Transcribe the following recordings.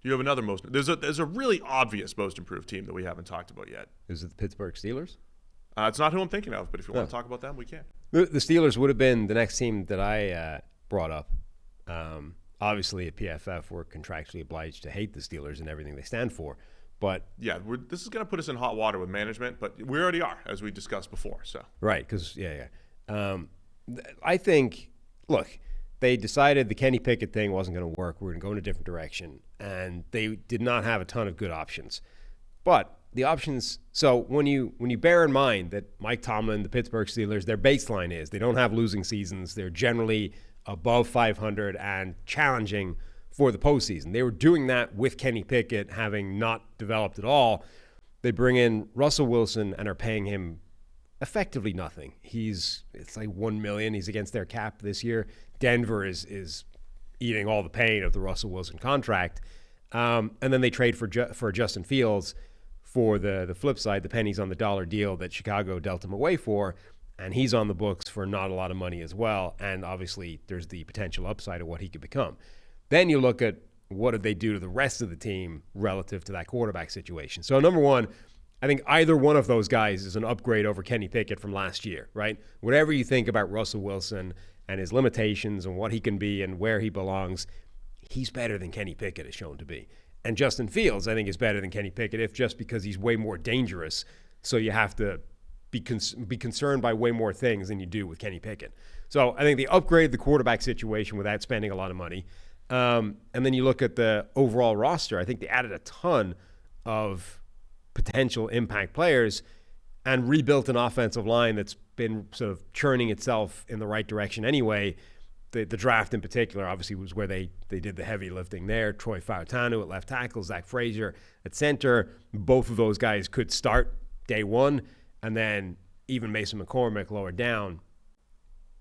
You have another most. There's a really obvious most improved team that we haven't talked about yet. Is it the Pittsburgh Steelers? It's not who I'm thinking of, but if you want to talk about them, we can. The Steelers would have been the next team that I brought up. Obviously, at PFF, we're contractually obliged to hate the Steelers and everything they stand for. But yeah, this is going to put us in hot water with management, but we already are, as we discussed before. So right, because I think, look, they decided the Kenny Pickett thing wasn't going to work. We're going to go in a different direction, and they did not have a ton of good options. But the options. So when you bear in mind that Mike Tomlin, the Pittsburgh Steelers, their baseline is they don't have losing seasons. They're generally above 500 and challenging for the postseason. They were doing that with Kenny Pickett having not developed at all. They bring in Russell Wilson and are paying him effectively nothing. It's like $1 million. He's against their cap this year. Denver is eating all the pain of the Russell Wilson contract. And then they trade for Justin Fields for the flip side, the pennies on the dollar deal that Chicago dealt him away for. And he's on the books for not a lot of money as well. And obviously there's the potential upside of what he could become. Then you look at what did they do to the rest of the team relative to that quarterback situation. So number one, I think either one of those guys is an upgrade over Kenny Pickett from last year, right? Whatever you think about Russell Wilson and his limitations and what he can be and where he belongs, he's better than Kenny Pickett is shown to be. And Justin Fields, I think, is better than Kenny Pickett, if just because he's way more dangerous. So you have to be concerned by way more things than you do with Kenny Pickett. So I think they upgrade the quarterback situation without spending a lot of money. And then you look at the overall roster. I think they added a ton of potential impact players and rebuilt an offensive line that's been sort of churning itself in the right direction anyway. The draft in particular obviously was where they did the heavy lifting there. Troy Fautanu at left tackle, Zach Frazier at center. Both of those guys could start day one, and then even Mason McCormick lower down.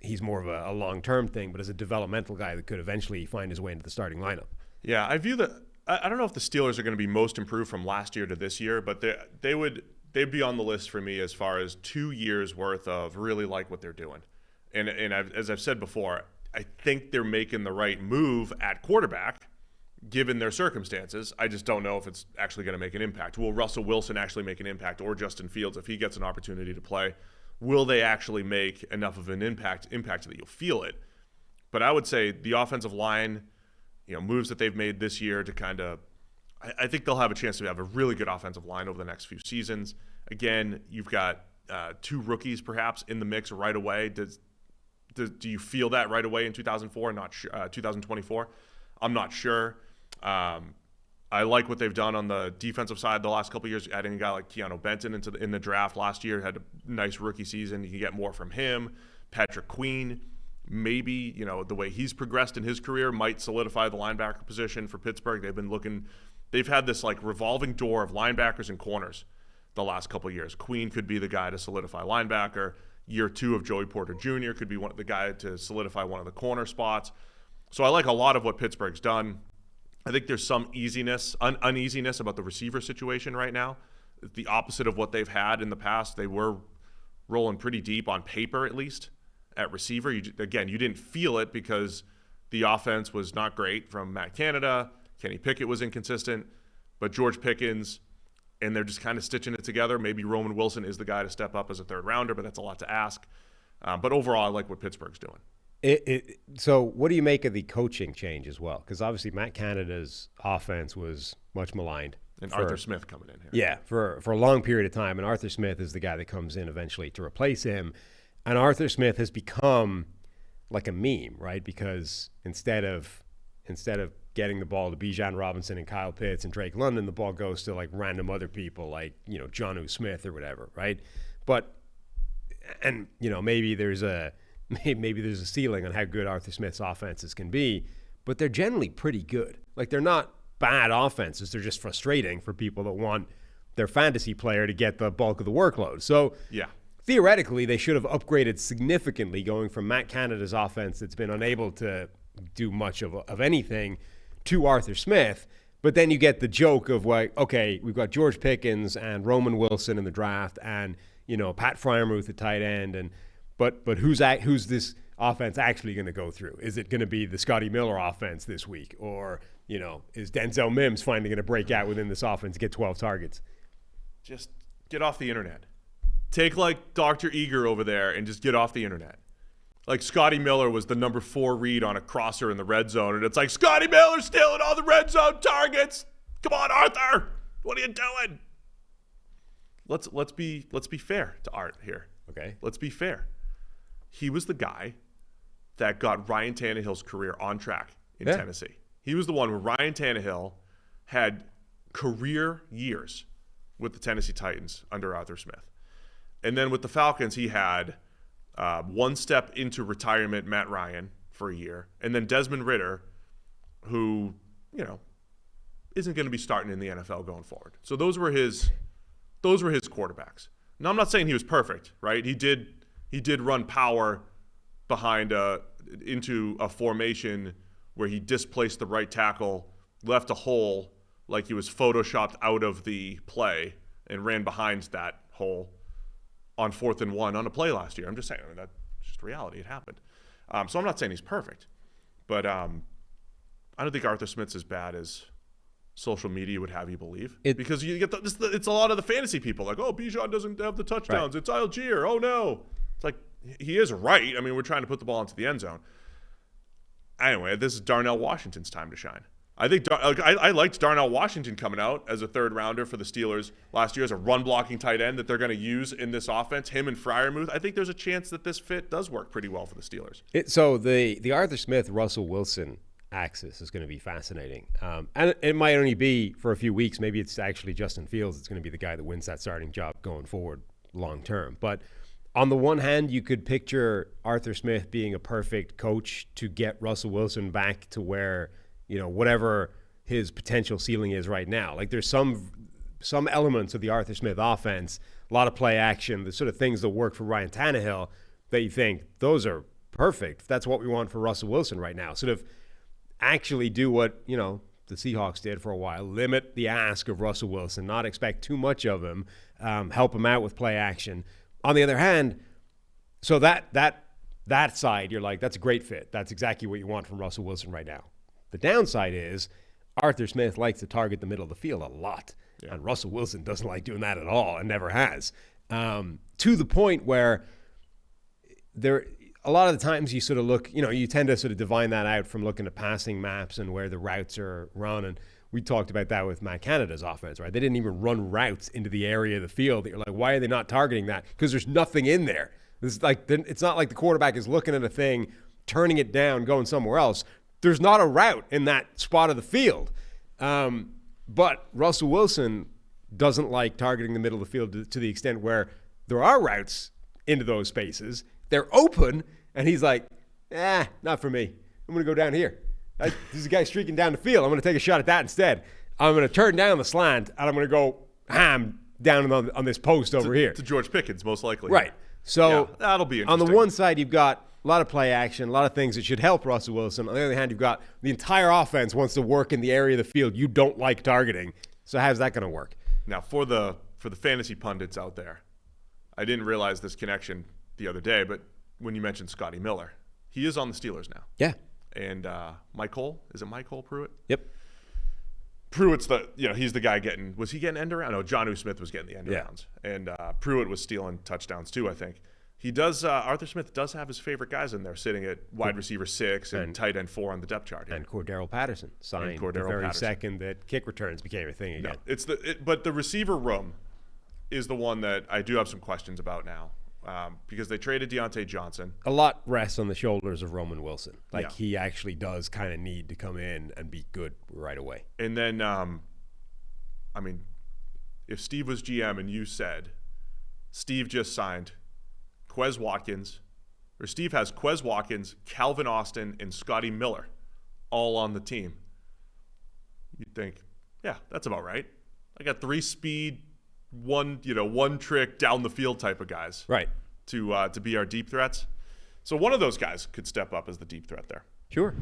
He's more of a long-term thing, but as a developmental guy that could eventually find his way into the starting lineup. Yeah, I view I don't know if the Steelers are going to be most improved from last year to this year, but they'd be on the list for me as far as 2 years worth of really like what they're doing. And as I've said before, I think they're making the right move at quarterback, given their circumstances. I just don't know if it's actually going to make an impact. Will Russell Wilson actually make an impact, or Justin Fields if he gets an opportunity to play? Will they actually make enough of an impact that you'll feel it? But I would say the offensive line, moves that they've made this year to kind of, I think they'll have a chance to have a really good offensive line over the next few seasons. Again, you've got two rookies perhaps in the mix right away. Do you feel that right away in 2004? 2024? I'm not sure. I like what they've done on the defensive side the last couple of years. Adding a guy like Keanu Benton in the draft last year, had a nice rookie season. You can get more from him. Patrick Queen, maybe, the way he's progressed in his career might solidify the linebacker position for Pittsburgh. They've had this like revolving door of linebackers and corners the last couple of years. Queen could be the guy to solidify linebacker. Year two of Joey Porter Jr. could be the guy to solidify one of the corner spots. So I like a lot of what Pittsburgh's done. I think there's some uneasiness about the receiver situation right now. The opposite of what they've had in the past. They were rolling pretty deep on paper, at least, at receiver. You didn't feel it because the offense was not great from Matt Canada. Kenny Pickett was inconsistent. But George Pickens, and they're just kind of stitching it together. Maybe Roman Wilson is the guy to step up as a third rounder, but that's a lot to ask. But overall, I like what Pittsburgh's doing. So what do you make of the coaching change as well? Because obviously Matt Canada's offense was much maligned. And Arthur Smith coming in here. Yeah, for a long period of time. And Arthur Smith is the guy that comes in eventually to replace him. And Arthur Smith has become like a meme, right? Because instead of getting the ball to Bijan Robinson and Kyle Pitts and Drake London, the ball goes to like random other people like, Jonnu Smith or whatever, right? Maybe there's a ceiling on how good Arthur Smith's offenses can be, but they're generally pretty good. Like, they're not bad offenses. They're just frustrating for people that want their fantasy player to get the bulk of the workload. So yeah, theoretically, they should have upgraded significantly going from Matt Canada's offense that's been unable to do much of anything to Arthur Smith. But then you get the joke of like, okay, we've got George Pickens and Roman Wilson in the draft and, Pat Freiermuth at tight end. But who's this offense actually going to go through? Is it going to be the Scotty Miller offense this week? Or is Denzel Mims finally going to break out within this offense, get 12 targets? Just get off the internet. Take like Dr. Eager over there and just get off the internet. Like Scotty Miller was the number 4 read on a crosser in the red zone, and it's like, Scotty Miller's stealing all the red zone targets. Come on, Arthur. What are you doing? Let's be fair to Art here. Okay. Let's be fair. He was the guy that got Ryan Tannehill's career on track in Tennessee. He was the one where Ryan Tannehill had career years with the Tennessee Titans under Arthur Smith. And then with the Falcons, he had one step into retirement, Matt Ryan, for a year. And then Desmond Ridder, who, isn't going to be starting in the NFL going forward. So those were his quarterbacks. Now, I'm not saying he was perfect, right? He did run power behind into a formation where he displaced the right tackle, left a hole like he was photoshopped out of the play, and ran behind that hole on 4th and 1 on a play last year. I'm just saying, that's just reality. It happened. So I'm not saying he's perfect, but I don't think Arthur Smith's as bad as social media would have you believe. Because you get it's a lot of the fantasy people like, oh, Bijan doesn't have the touchdowns. Right. It's Algier. Oh, no. It's like, he is right. I mean, we're trying to put the ball into the end zone. Anyway, this is Darnell Washington's time to shine. I think I liked Darnell Washington coming out as a 3rd rounder for the Steelers last year as a run-blocking tight end that they're going to use in this offense, him and Freiermuth. I think there's a chance that this fit does work pretty well for the Steelers. So the Arthur Smith-Russell Wilson axis is going to be fascinating. And it might only be for a few weeks. Maybe it's actually Justin Fields that's going to be the guy that wins that starting job going forward long term. But on the one hand, you could picture Arthur Smith being a perfect coach to get Russell Wilson back to where, whatever his potential ceiling is right now. Like there's some elements of the Arthur Smith offense, a lot of play action, the sort of things that work for Ryan Tannehill that you think those are perfect. That's what we want for Russell Wilson right now. Sort of actually do what, the Seahawks did for a while, limit the ask of Russell Wilson, not expect too much of him, help him out with play action. On the other hand, so that side, you're like, that's a great fit. That's exactly what you want from Russell Wilson right now. The downside is Arthur Smith likes to target the middle of the field a lot, and Russell Wilson doesn't like doing that at all and never has, to the point where a lot of the times you sort of look, you tend to sort of divine that out from looking at passing maps and where the routes are run. And we talked about that with Matt Canada's offense, right? They didn't even run routes into the area of the field that you're like, why are they not targeting that? Because there's nothing in there. It's not like the quarterback is looking at a thing, turning it down, going somewhere else. There's not a route in that spot of the field. But Russell Wilson doesn't like targeting the middle of the field to the extent where there are routes into those spaces. They're open, and he's like, not for me. I'm going to go down here. There's a guy streaking down the field. I'm going to take a shot at that instead. I'm going to turn down the slant, and I'm going to go ham down on this post over here. To George Pickens, most likely. Right. So that'll be interesting. On the one side, you've got a lot of play action, a lot of things that should help Russell Wilson. On the other hand, you've got the entire offense wants to work in the area of the field you don't like targeting. So how's that going to work? Now, for the fantasy pundits out there, I didn't realize this connection the other day, but when you mentioned Scotty Miller, he is on the Steelers now. Yeah. And is it Michael Pruitt? Yep. Pruitt's he's the guy was he getting end around? No, Jonnu Smith was getting the end arounds. And Pruitt was stealing touchdowns too, I think. He does, Arthur Smith does have his favorite guys in there sitting at wide receiver 6 and tight end 4 on the depth chart here. And Cordero Patterson signed the very second that kick returns became a thing again. No, but the receiver room is the one that I do have some questions about now. Because they traded Deontay Johnson. A lot rests on the shoulders of Roman Wilson. He actually does kind of need to come in and be good right away. And then, if Steve was GM and you said Steve just signed Quez Watkins, or Steve has Quez Watkins, Calvin Austin, and Scotty Miller all on the team, you'd think, yeah, that's about right. I got 3 speed, one trick down the field type of guys, right? To be our deep threats. So one of those guys could step up as the deep threat there. Sure.